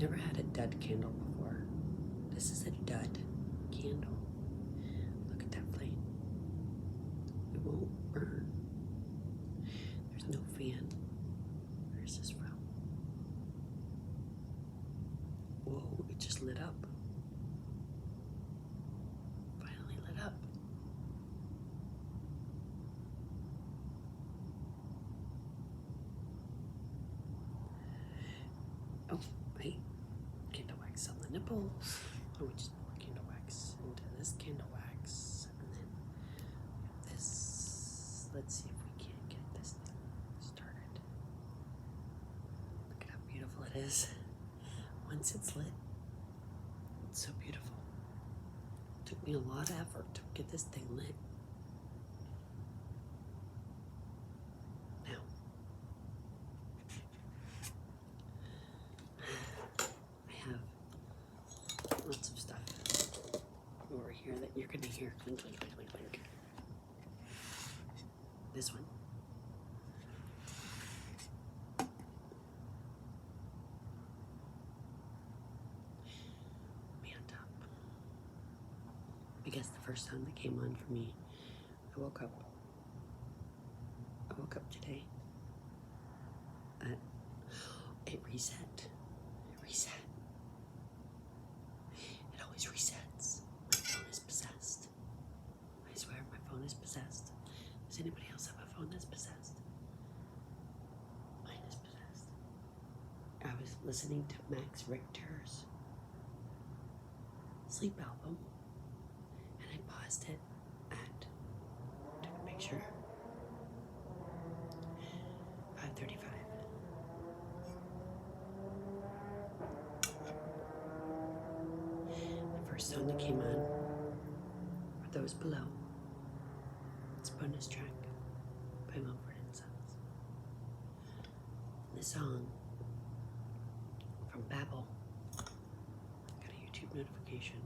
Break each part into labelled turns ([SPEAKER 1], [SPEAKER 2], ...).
[SPEAKER 1] Never had a dud candle before. This is a dud candle. Look at that flame. It won't burn. There's no fan. Where's this from? Whoa, it just lit up. Finally lit up. Oh, wait. Candle wax on the nipples. Oh, we just pour candle wax into this candle wax. And then this. Let's see if we can't get this thing started. Look at how beautiful it is. Once it's lit, it's so beautiful. It took me a lot of effort to get this thing lit. Now, I have lots of stuff over here that you're gonna hear clink, clink, clink, clink, clink. This one. Be on top. I guess the first time that came on for me, I woke up today. It reset. It reset. It always resets. My phone is possessed. I swear my phone is possessed. Does anybody else have a phone that's possessed? Mine is possessed. I was listening to Max Richter's sleep album, and I paused it at, took a picture, 5:35. The first song that came on were Those Below. It's a bonus track by Mumford & Sons. And the song from Babbel, got a YouTube notification.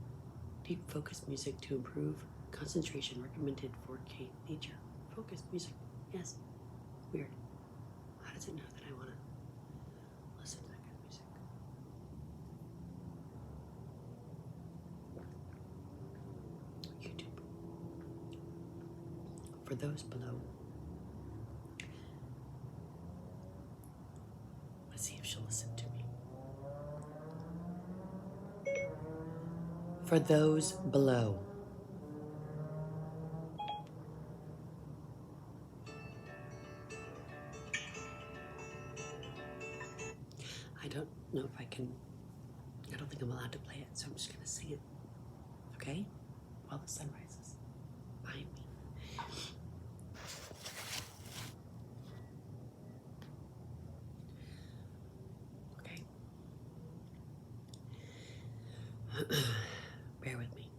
[SPEAKER 1] Deep focus music to improve concentration, recommended 4K nature. Focus music, yes. Weird. How does it know that I want to listen to that kind of music? YouTube. For Those Below. Let's see if she'll listen to me. For Those Below. I don't know if I don't think I'm allowed to play it, so I'm just gonna sing it, okay? While the sun rises behind me. Okay. Bear with me.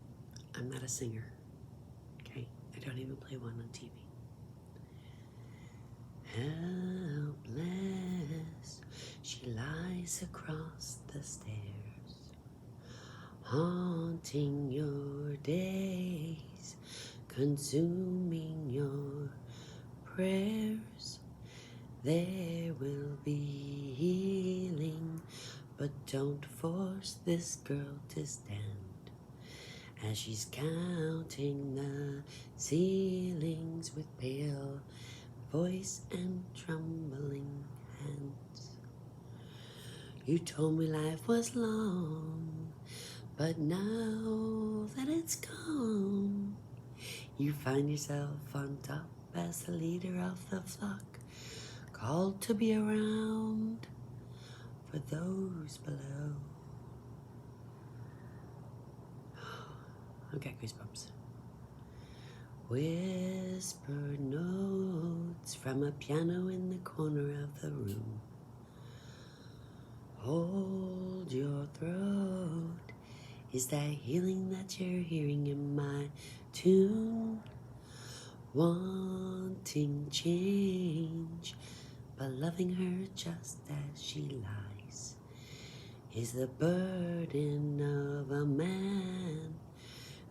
[SPEAKER 1] I'm not a singer, okay? I don't even play one on TV. Helpless, she lies across the stairs, haunting your days, consuming your prayers. There will be healing, but don't force this girl to stand, as she's counting the ceilings with pale voice and trembling hands. You told me life was long, but now that it's gone, you find yourself on top as the leader of the flock, called to be around for those below. I've got goosebumps. Whispered notes from a piano in the corner of the room. Hold your throat. Is that healing that you're hearing in my tune? Wanting change, but loving her just as she lies, is the burden of a man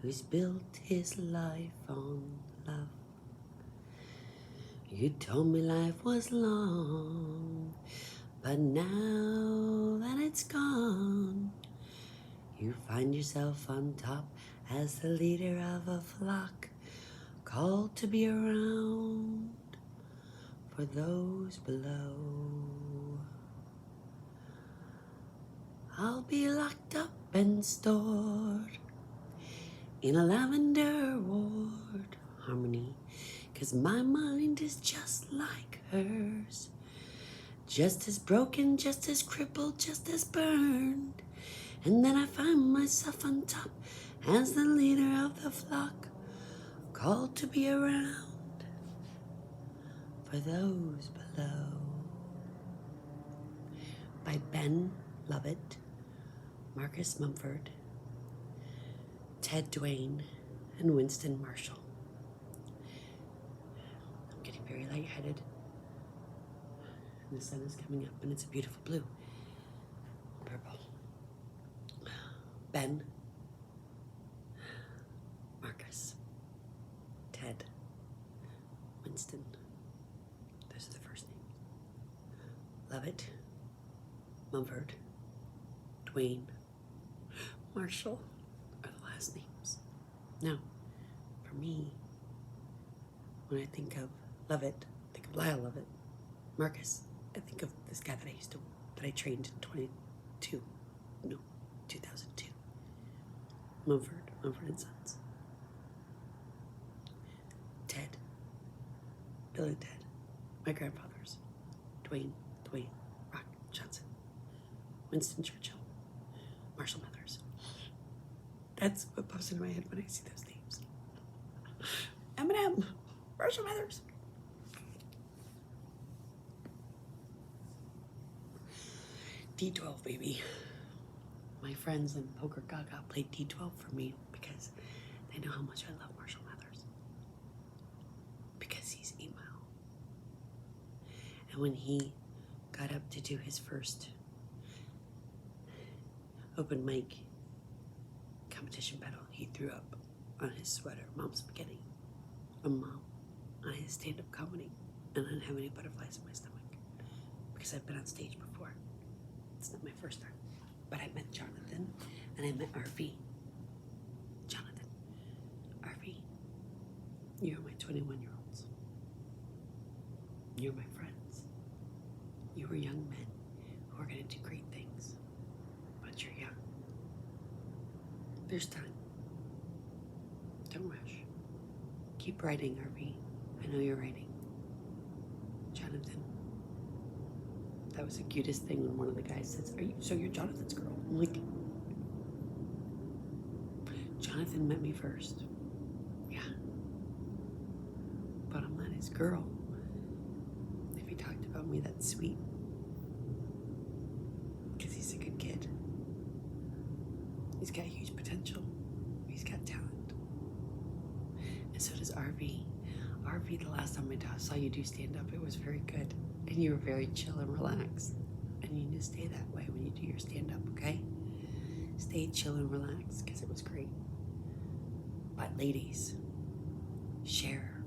[SPEAKER 1] who's built his life on love. You told me life was long, but now that it's gone, Find yourself on top as the leader of a flock, called to be around for those below. I'll be locked up and stored in a lavender ward, harmony, 'cause my mind is just like hers, just as broken, just as crippled, just as burned. And then I find myself on top as the leader of the flock, called to be around for those below. By Ben Lovett, Marcus Mumford, Ted Duane, and Winston Marshall. I'm getting very lightheaded. And the sun is coming up and it's a beautiful blue. Purple. Ben, Marcus, Ted, Winston. Those are the first names. Lovett, Mumford, Duane, Marshall are the last names. Now, for me, when I think of Lovett, I think of Lyle Lovett. Marcus, I think of this guy that I trained in 2002. Mumford and Sons. Ted, Bill and Ted, my grandfathers. Dwayne, Rock Johnson, Winston Churchill, Marshall Mathers. That's what pops into my head when I see those names. Eminem, Marshall Mathers. D12, baby. My friends in Poker Gaga played D12 for me because they know how much I love Marshall Mathers. Because he's 8 Mile. And when he got up to do his first open mic competition battle, he threw up on his sweater, Mom's Spaghetti, on Mom, on his stand-up comedy, and I didn't have any butterflies in my stomach because I've been on stage before. It's not my first time. But I met Jonathan, and I met RV. Jonathan, RV, you're my 21-year-olds. You're my friends. You are young men who are going to do great things, but you're young. There's time. Don't rush. Keep writing, RV. I know you're writing. Jonathan. That was the cutest thing when one of the guys says, so you're Jonathan's girl? I'm like, Jonathan met me first. Yeah. But I'm not his girl. If he talked about me, that's sweet. Because he's a good kid. He's got huge potential. He's got talent. And so does RV. RV, the last time I saw you do stand-up, it was very good. And you were very chill and relaxed. And you need to stay that way when you do your stand-up, okay? Stay chill and relaxed, because it was great. But ladies, Cher,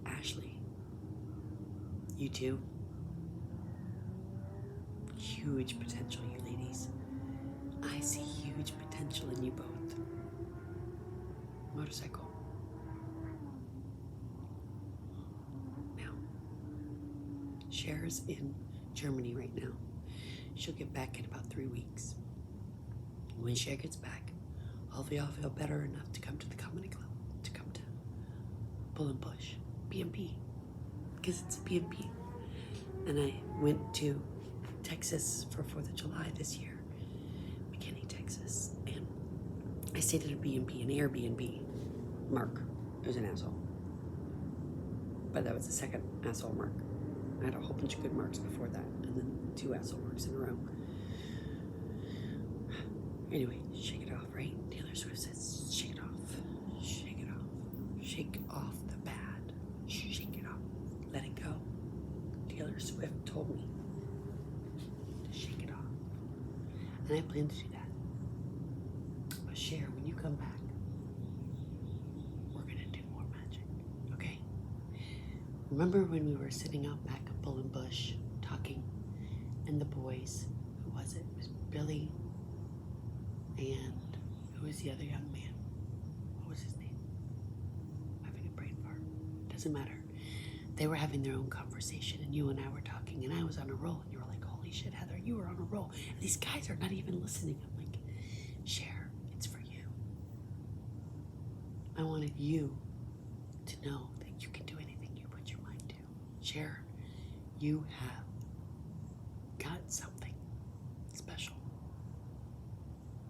[SPEAKER 1] Ashley, you two, huge potential, you ladies. I see huge potential in you both. Motorcycle. Cher's in Germany right now. She'll get back in about 3 weeks. When Cher gets back, all of y'all feel better enough to come to the comedy club, to come to Bull and Bush, B&B, because it's a B&B. And I went to Texas for 4th of July this year, McKinney, Texas, and I stayed at a B&B, an Airbnb. Mark was an asshole, but that was the second asshole Mark. I had a whole bunch of good marks before that, and then 2 asshole marks in a row. Anyway, shake it off, right? Taylor Swift says, shake it off. Shake it off. Shake off the bad. Shake it off. Let it go. Taylor Swift told me to shake it off. And I plan to do that. But Cher, when you come back, we're going to do more magic, okay? Remember when we were sitting out back at Bull and Bush talking, and the boys, who was it? It was Billy and who was the other young man? What was his name? I'm having a brain fart. Doesn't matter. They were having their own conversation, and you and I were talking, and I was on a roll, and you were like, holy shit, Heather, you were on a roll. And these guys are not even listening. I'm like, share, it's for you. I wanted you to know that you can do anything you put your mind to. Share, you have got something special.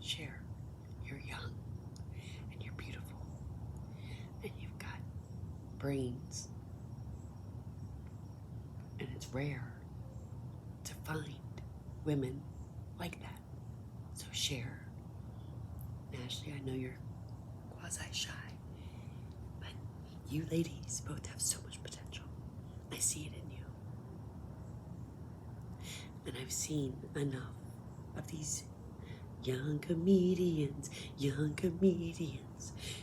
[SPEAKER 1] Share, you're young, and you're beautiful, and you've got brains. And it's rare to find women like that. So share. Ashley, I know you're quasi-shy, but you ladies both have so much potential. I see it in you. And I've seen enough of these young comedians.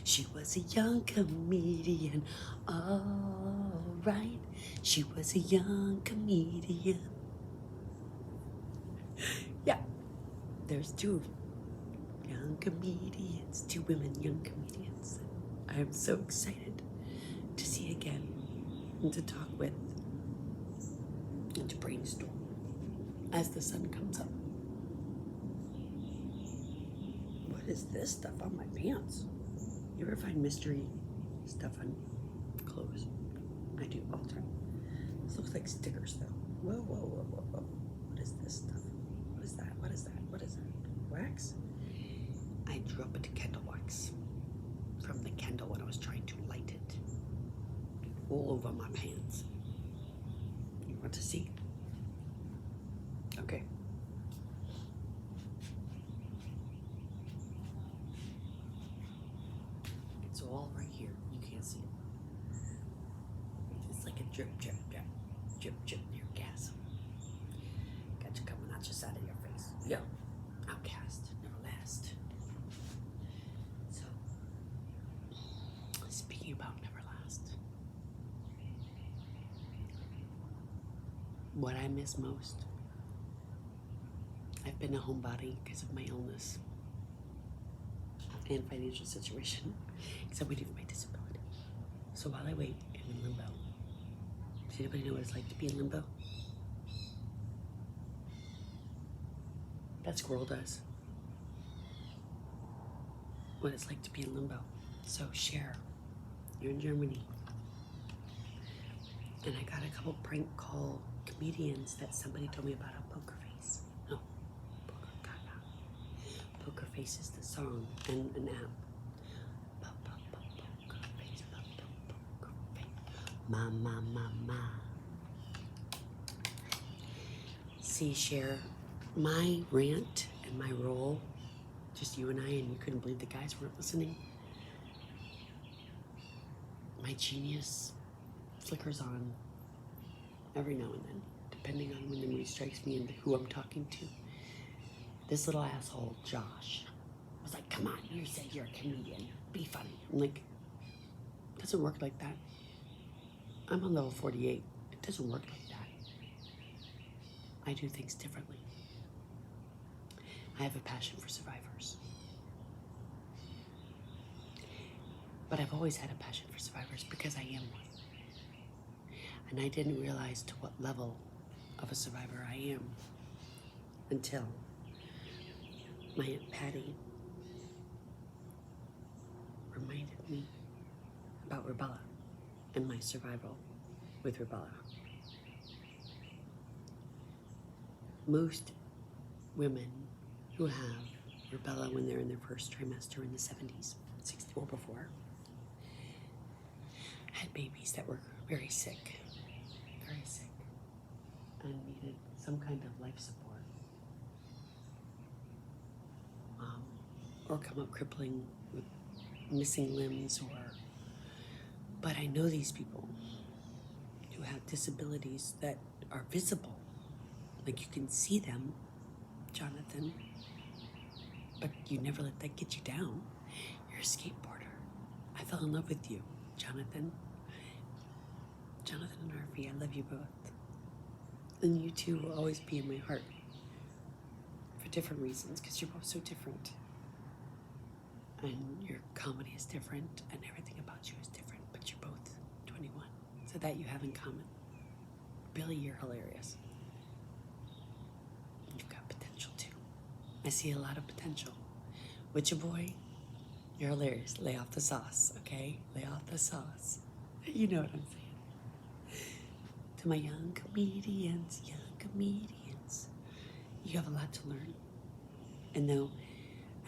[SPEAKER 1] She was a young comedian, all right. She was a young comedian. Yeah, there's two young comedians, two women, young comedians. I am so excited to see again and to talk with and to brainstorm as the sun comes up. What is this stuff on my pants? You ever find mystery stuff on clothes? I do all the time. This looks like stickers though. Whoa. What is this stuff? What is that? Wax? I drew up a candle wax from the candle when I was trying to light it all over my pants. You want to see? Okay. It's all right here. You can't see it. It's like a drip near gas. Got you coming out your side of your face. Yeah. Outcast, never last. So, speaking about never last, what I miss most, I've been a homebody because of my illness and financial situation, except we do for my disability. So while I wait, I'm in limbo. Does anybody know what it's like to be in limbo? That squirrel does. What it's like to be in limbo. So share. You're in Germany. And I got a couple prank call comedians that somebody told me about a Poker Face. No, Poker Face is the song and an app. Poker Face, Poker Face. Ma. See, share my rant and my role, just you and I, and you couldn't believe the guys weren't listening. My genius flickers on every now and then, depending on when the mood strikes me and who I'm talking to. This little asshole, Josh, was like, come on, you said you're a comedian. Be funny. I'm like, it doesn't work like that. I'm on level 48. It doesn't work like that. I do things differently. I have a passion for survivors. But I've always had a passion for survivors because I am one. And I didn't realize to what level of a survivor I am until my Aunt Patty reminded me about rubella and my survival with rubella. Most women who have rubella when they're in their first trimester in the 70s, 60 or before, had babies that were very sick, and needed some kind of life support, or come up crippling with missing limbs, but I know these people who have disabilities that are visible, like you can see them, Jonathan, but you never let that get you down. You're a skateboarder. I fell in love with you, Jonathan and Harvey, I love you both. And you two will always be in my heart for different reasons, because you're both so different. and your comedy is different, and everything about you is different, but you're both 21. So that you have in common. Billy, you're hilarious. You've got potential too. I see a lot of potential. Witcher boy, you're hilarious. Lay off the sauce, okay? Lay off the sauce. You know what I'm saying. To my young comedians, you have a lot to learn. And though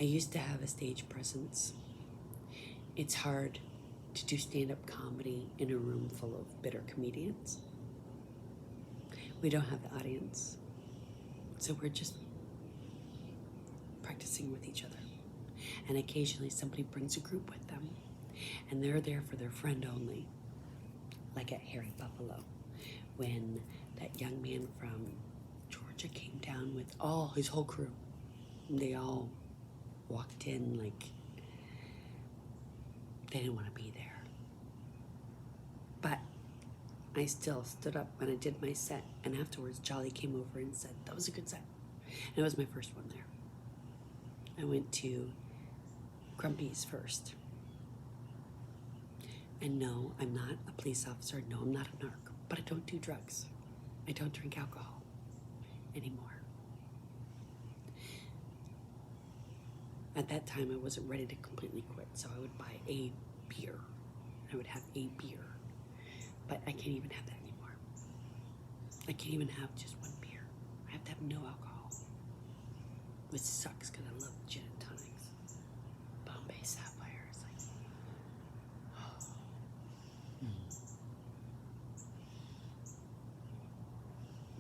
[SPEAKER 1] I used to have a stage presence, it's hard to do stand-up comedy in a room full of bitter comedians. We don't have the audience, so we're just practicing with each other. And occasionally somebody brings a group with them, and they're there for their friend only, like at Harry Buffalo, when that young man from Georgia came down with his whole crew. They all walked in like they didn't want to be there. But I still stood up when I did my set, and afterwards Jolly came over and said, that was a good set. And it was my first one there. I went to Grumpy's first. And no, I'm not a police officer. No, I'm not a narc. But I don't do drugs. I don't drink alcohol anymore. At that time, I wasn't ready to completely quit, so I would buy a beer. I would have a beer. But I can't even have that anymore. I can't even have just one beer. I have to have no alcohol. Which sucks because I love gin and tonics. Bombay Sapphire is like, oh.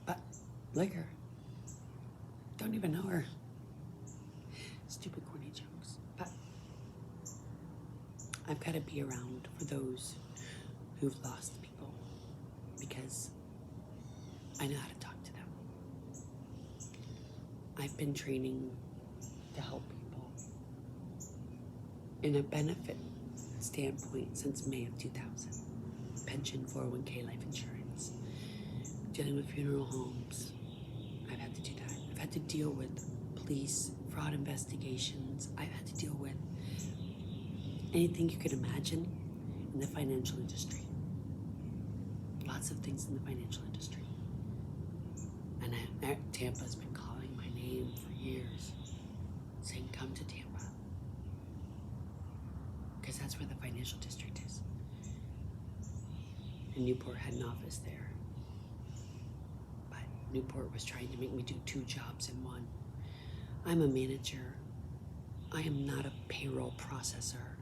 [SPEAKER 1] But liquor, don't even know her. Stupid corny jokes. But I've got to be around for those who've lost people, because I know how to talk to them. I've been training to help people in a benefit standpoint since May of 2000. Pension, 401k, life insurance, dealing with funeral homes. I've had to do that. I've had to deal with police fraud investigations. I've had to deal with anything you could imagine in the financial industry. Lots of things in the financial industry. And Tampa's been calling my name for years, saying, come to Tampa. Because that's where the financial district is. And Newport had an office there. But Newport was trying to make me do 2 jobs in one. I'm a manager. I am not a payroll processor.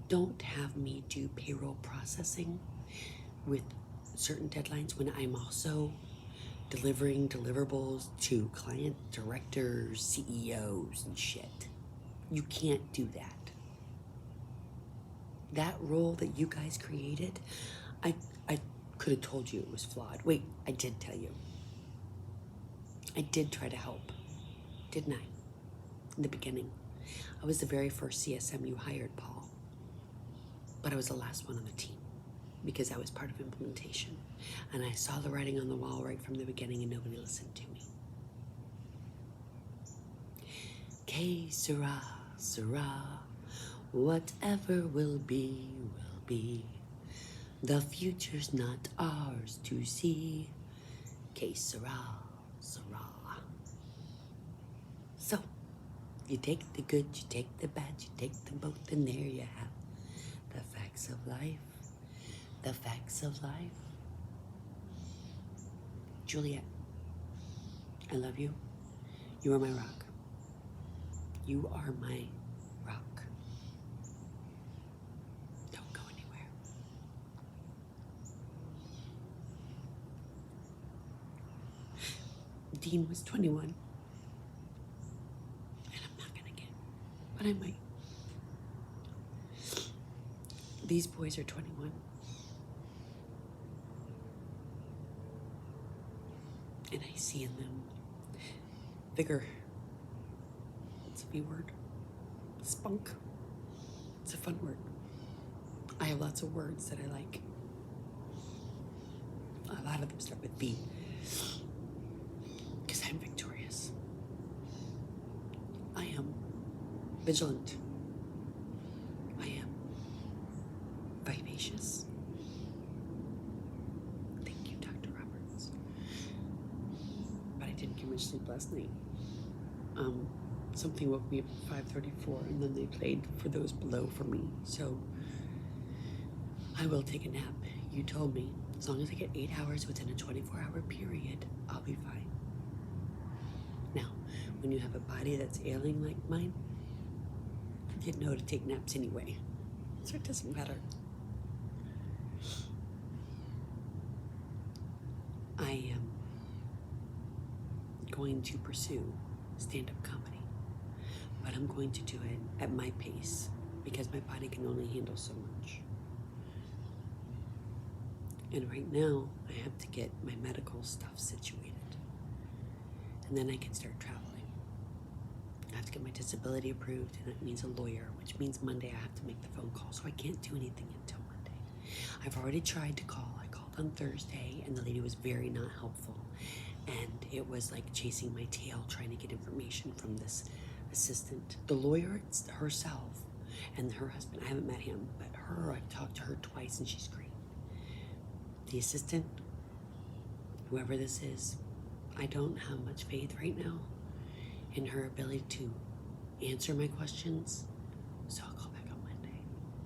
[SPEAKER 1] Don't have me do payroll processing with certain deadlines when I'm also delivering deliverables to client directors, CEOs, and shit. You can't do that. That role that you guys created, I could have told you it was flawed. Wait, I did tell you. I did try to help, didn't I? In the beginning. I was the very first CSM you hired, Paul. But I was the last one on the team because I was part of implementation. And I saw the writing on the wall right from the beginning, and nobody listened to me. Que sera, sera. Whatever will be, will be. The future's not ours to see. Que sera, sera. So, you take the good, you take the bad, you take them both, and there you have the facts of life. The facts of life. Juliet, I love you. You are my rock. You are my rock. Don't go anywhere. Dean was 21. And I'm not gonna get, but I might. These boys are 21. And I see in them vigor. It's a V word. Spunk. It's a fun word. I have lots of words that I like. A lot of them start with V. Because I'm victorious. I am vigilant. I am vivacious. Thank you, Dr. Roberts. But I didn't get much sleep last night. Something woke me up at 5:34, and then they played For Those Below for me. So I will take a nap. You told me as long as I get 8 hours within a 24-hour period, I'll be fine. Now, when you have a body that's ailing like mine, you know to take naps anyway, so it doesn't matter. I am going to pursue stand-up comedy, but I'm going to do it at my pace because my body can only handle so much. And right now, I have to get my medical stuff situated, and then I can start traveling. I have to get my disability approved, and it means a lawyer, which means Monday I have to make the phone call, so I can't do anything until Monday. I've already tried to call. I called on Thursday, and the lady was very not helpful, and it was like chasing my tail trying to get information from this assistant. The lawyer herself and her husband, I haven't met him, but her, I've talked to her twice, and she's great. The assistant, whoever this is, I don't have much faith right now in her ability to answer my questions, so I'll call back on Monday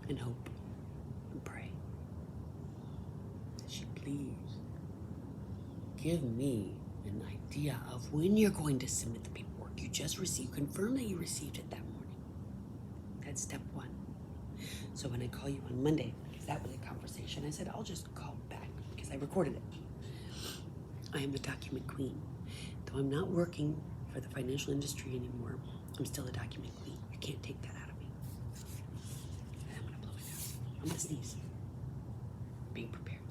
[SPEAKER 1] and hope and pray that she please give me an idea of when you're going to submit the paperwork you just received. Confirm that you received it that morning. That's step one. So when I call you on Monday, because that was a conversation, I said I'll just call back because I recorded it. I am the document queen. Though I'm not working for the financial industry anymore, I'm still a document queen. You can't take that out of me. And I'm gonna blow it out. I'm gonna sneeze. Being prepared.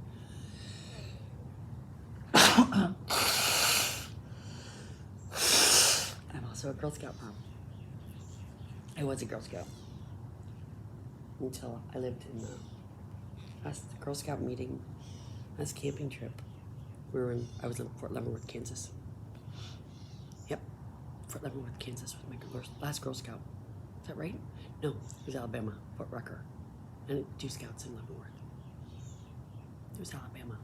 [SPEAKER 1] I'm also a Girl Scout mom. I was a Girl Scout until I lived in the last Girl Scout meeting, last camping trip. I was in Fort Leavenworth, Kansas. Yep, Fort Leavenworth, Kansas was my last Girl Scout. Is that right? No, it was Alabama, Fort Rucker. I didn't do Scouts in Leavenworth. It was Alabama.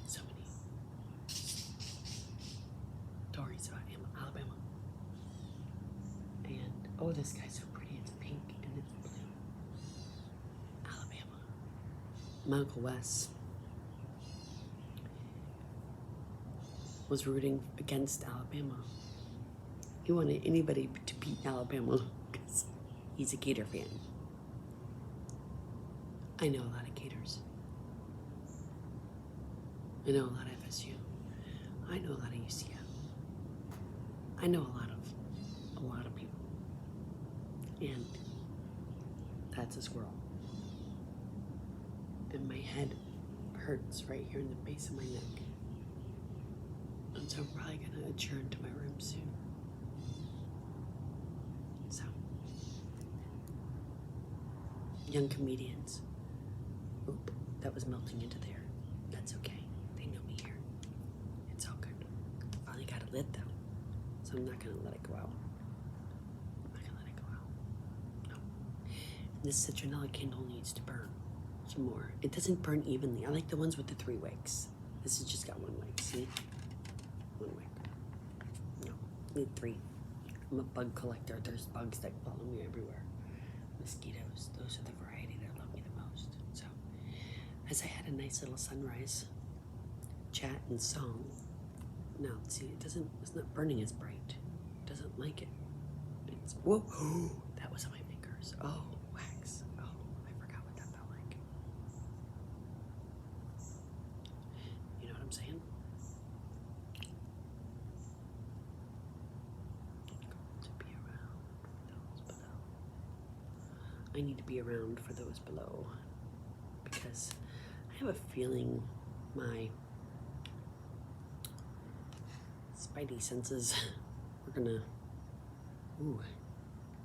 [SPEAKER 1] So many stories about Alabama. And, oh, this guy's so pretty. It's pink and it's blue. Alabama. My Uncle Wes was rooting against Alabama. He wanted anybody to beat Alabama because he's a Gator fan. I know a lot of Gators. I know a lot of FSU. I know a lot of UCF. I know a lot of people. And that's a squirrel. And my head hurts right here in the base of my neck. And so I'm probably gonna adjourn to my room soon. So, young comedians. Oop, that was melting into there. That's okay. They know me here. It's all good. Finally got a lid though, so I'm not gonna let it go out. I'm not gonna let it go out. No. This citronella candle needs to burn some more. It doesn't burn evenly. I like the ones with the 3 wicks. This has just got 1 wick. See? 1 wick. No, need 3. I'm a bug collector. There's bugs that follow me everywhere. Mosquitoes. Those are the variety that love me the most. So, as I had a nice little sunrise chat and song. Now, see, it's not burning as bright. It doesn't like it. It's, whoa, that was on my fingers. Oh, wax. Oh, I forgot what that felt like. You know what I'm saying? To be around those below. I need to be around for those below because I have a feeling my spidey senses are gonna, ooh,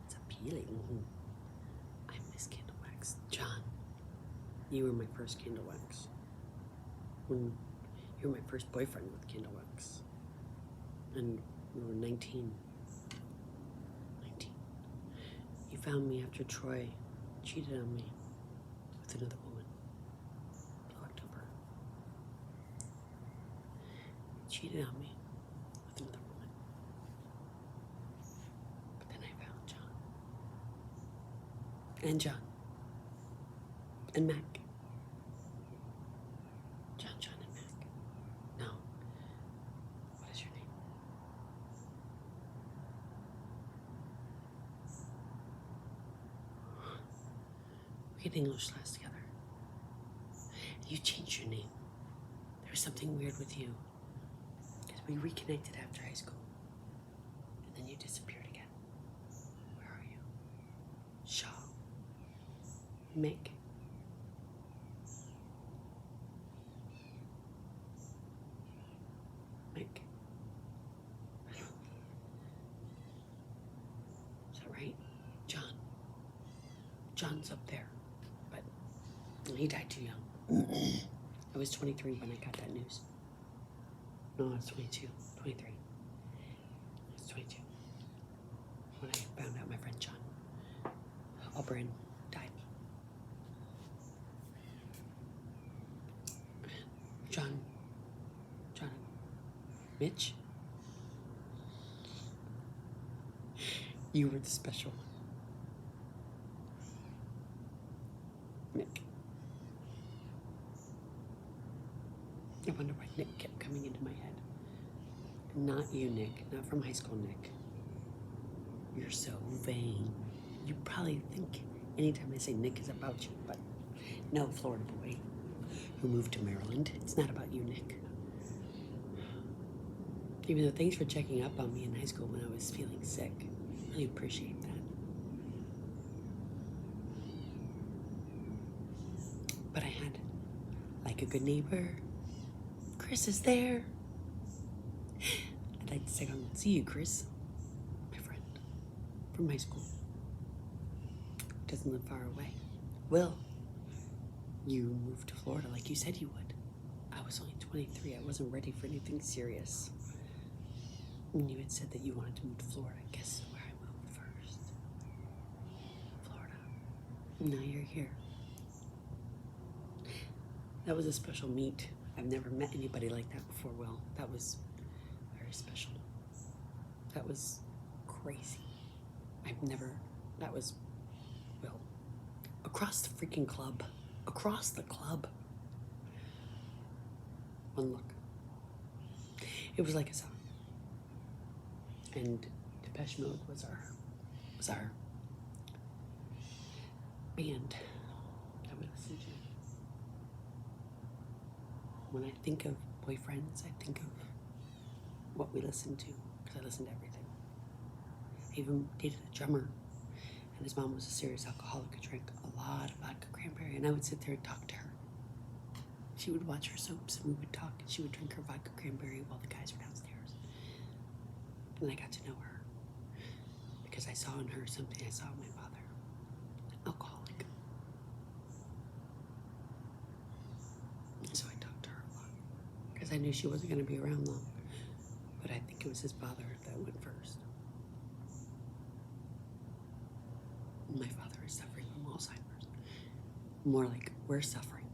[SPEAKER 1] it's appealing. I miss candle wax. John, you were my first candle wax. When you were my first boyfriend with candle wax. And We were 19. 19. You found me after Troy cheated on me with another woman. October. He cheated on me with another woman. But then I found John. And John. And Mac. John and Mac. No. What is your name? We had English class together. You changed your name. There was something weird with you. Because we reconnected after high school. And then you disappeared again. Where are you? Shaw. Mick. Mick. Is that right? John. John's up there. But he died too young. I was 23 when I got that news. No, I was 22. 23. I was 22 when I found out my friend John Alburn died. John. Mitch? You were the special one. Nick. I wonder why Nick kept coming into my head. Not you, Nick. Not from high school, Nick. You're so vain. You probably think anytime I say Nick is about you, but no, Florida boy who moved to Maryland. It's not about you, Nick. Even though thanks for checking up on me in high school when I was feeling sick. I really appreciate that. But I had, like a good neighbor, Chris is there. I'd like to say, see you, Chris. My friend from high school. Doesn't live far away. Will, you moved to Florida like you said you would. I was only 23. I wasn't ready for anything serious. And you had said that you wanted to move to Florida. Guess where I moved first? Florida. Now you're here. That was a special meet. I've never met anybody like that before, Will. That was very special. That was crazy. That was, Will. Across the freaking club. Across the club. One look. It was like a song. And Depeche Mode was our band that we listened to. When I think of boyfriends, I think of what we listened to, because I listened to everything. I even dated a drummer, and his mom was a serious alcoholic who drank a lot of vodka cranberry, and I would sit there and talk to her. She would watch her soaps, and we would talk, and she would drink her vodka cranberry while the guys were downstairs. And I got to know her because I saw in her something I saw in my father, an alcoholic. And so I talked to her a lot because I knew she wasn't going to be around long. But I think it was his father that went first. My father is suffering from Alzheimer's. More like we're suffering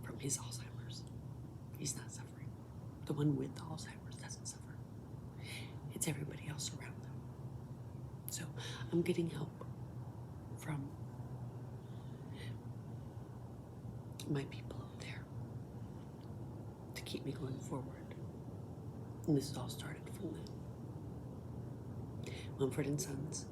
[SPEAKER 1] from his Alzheimer's. He's not suffering. The one with the Alzheimer's doesn't suffer. It's everybody else around them. So I'm getting help from my people up there to keep me going forward. And this all started from them. Mumford & Sons